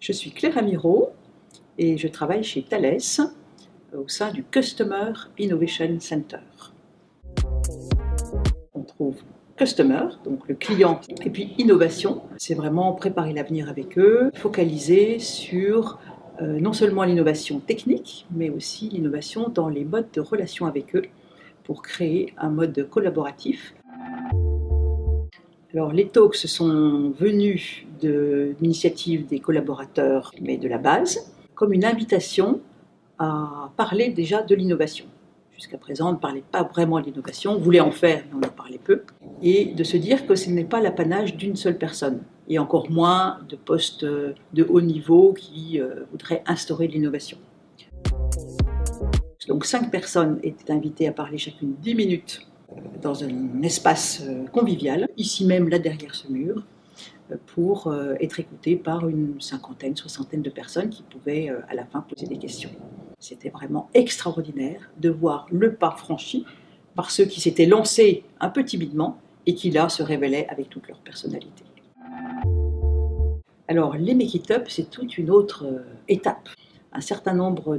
Je suis Claire Amirault et je travaille chez Thales au sein du Customer Innovation Center. On trouve Customer, donc le client, et puis innovation, c'est vraiment préparer l'avenir avec eux, focaliser sur non seulement l'innovation technique, mais aussi l'innovation dans les modes de relation avec eux pour créer un mode collaboratif. Alors, les talks sont venus de l'initiative des collaborateurs, mais de la base, comme une invitation à parler déjà de l'innovation. Jusqu'à présent, on ne parlait pas vraiment de l'innovation, on voulait en faire, mais on en parlait peu. Et de se dire que ce n'est pas l'apanage d'une seule personne, et encore moins de postes de haut niveau qui voudraient instaurer de l'innovation. Donc 5 personnes étaient invitées à parler chacune 10 minutes dans un espace convivial, ici même là derrière ce mur, pour être écoutées par une cinquantaine, soixantaine de personnes qui pouvaient à la fin poser des questions. C'était vraiment extraordinaire de voir le pas franchi par ceux qui s'étaient lancés un peu timidement et qui là se révélaient avec toute leur personnalité. Alors les Make It Up, c'est toute une autre étape. Un certain nombre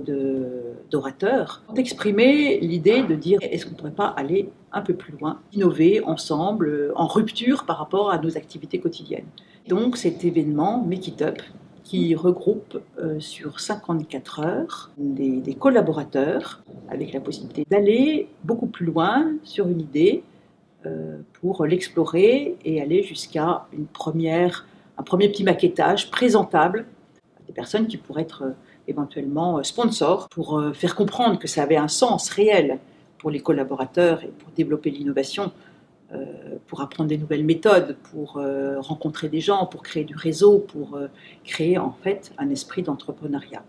d'orateurs ont exprimé l'idée de dire est-ce qu'on ne pourrait pas aller un peu plus loin, innover ensemble, en rupture par rapport à nos activités quotidiennes. Donc cet événement Make It Up qui regroupe sur 54 heures des collaborateurs avec la possibilité d'aller beaucoup plus loin sur une idée pour l'explorer et aller jusqu'à un premier petit maquettage présentable des personnes qui pourraient être éventuellement sponsors pour faire comprendre que ça avait un sens réel pour les collaborateurs et pour développer l'innovation, pour apprendre des nouvelles méthodes, pour rencontrer des gens, pour créer du réseau, pour créer en fait un esprit d'entrepreneuriat.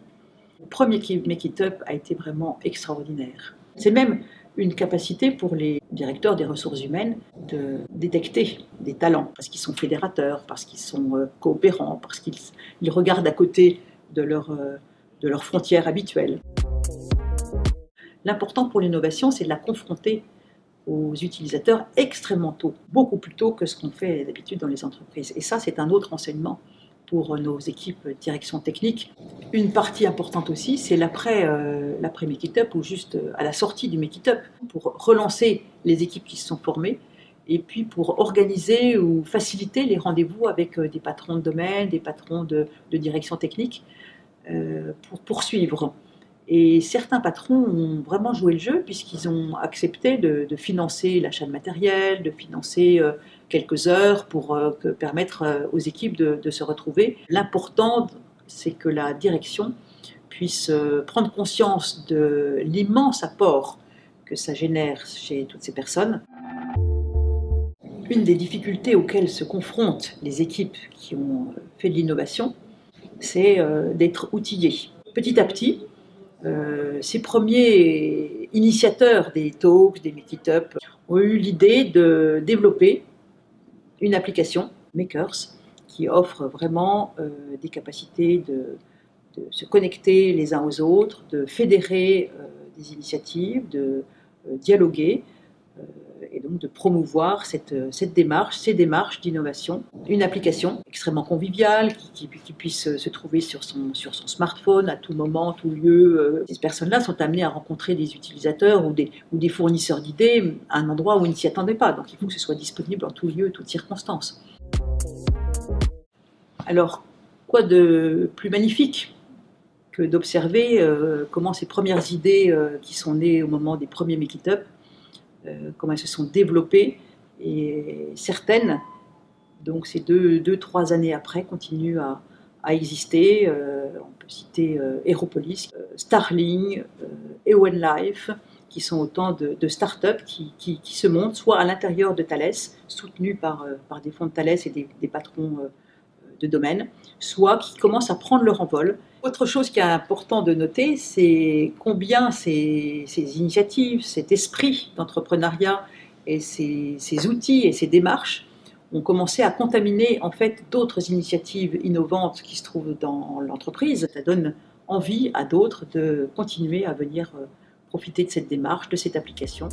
Le premier Make It Up a été vraiment extraordinaire. C'est même une capacité pour les directeurs des ressources humaines de détecter des talents, parce qu'ils sont fédérateurs, parce qu'ils sont coopérants, parce qu'ils regardent à côté de leurs frontières habituelles. L'important pour l'innovation, c'est de la confronter aux utilisateurs extrêmement tôt, beaucoup plus tôt que ce qu'on fait d'habitude dans les entreprises. Et ça, c'est un autre enseignement pour nos équipes direction technique. Une partie importante aussi, c'est l'après Make It Up ou juste à la sortie du Make It Up, pour relancer les équipes qui se sont formées et puis pour organiser ou faciliter les rendez-vous avec des patrons de domaine, des patrons de direction technique pour poursuivre. Et certains patrons ont vraiment joué le jeu puisqu'ils ont accepté de financer l'achat de matériel, de financer quelques heures pour permettre aux équipes de se retrouver. L'important, c'est que la direction puisse prendre conscience de l'immense apport que ça génère chez toutes ces personnes. Une des difficultés auxquelles se confrontent les équipes qui ont fait de l'innovation, c'est d'être outillées. Petit à petit, ces premiers initiateurs des talks, des Make It Up, ont eu l'idée de développer une application, Makers, qui offre vraiment des capacités de se connecter les uns aux autres, de fédérer des initiatives, de dialoguer et donc de promouvoir ces démarches d'innovation. Une application extrêmement conviviale qui puisse se trouver sur son smartphone à tout moment, tout lieu. Ces personnes-là sont amenées à rencontrer des utilisateurs ou des fournisseurs d'idées à un endroit où ils ne s'y attendaient pas. Donc il faut que ce soit disponible en tout lieu, toutes circonstances. Alors, quoi de plus magnifique que d'observer comment ces premières idées qui sont nées au moment des premiers Make It Up, comment elles se sont développées, et certaines, donc ces 2-3 années après, continuent à exister. On peut citer Aeropolis, Starling, Ewan Life, qui sont autant de start-up qui se montent soit à l'intérieur de Thales, soutenus par des fonds de Thales et des patrons de domaine, soit qui commencent à prendre leur envol. Autre chose qui est important de noter, c'est combien ces initiatives, cet esprit d'entrepreneuriat et ces outils et ces démarches ont commencé à contaminer en fait d'autres initiatives innovantes qui se trouvent dans l'entreprise. Ça donne envie à d'autres de continuer à venir profiter de cette démarche, de cette application.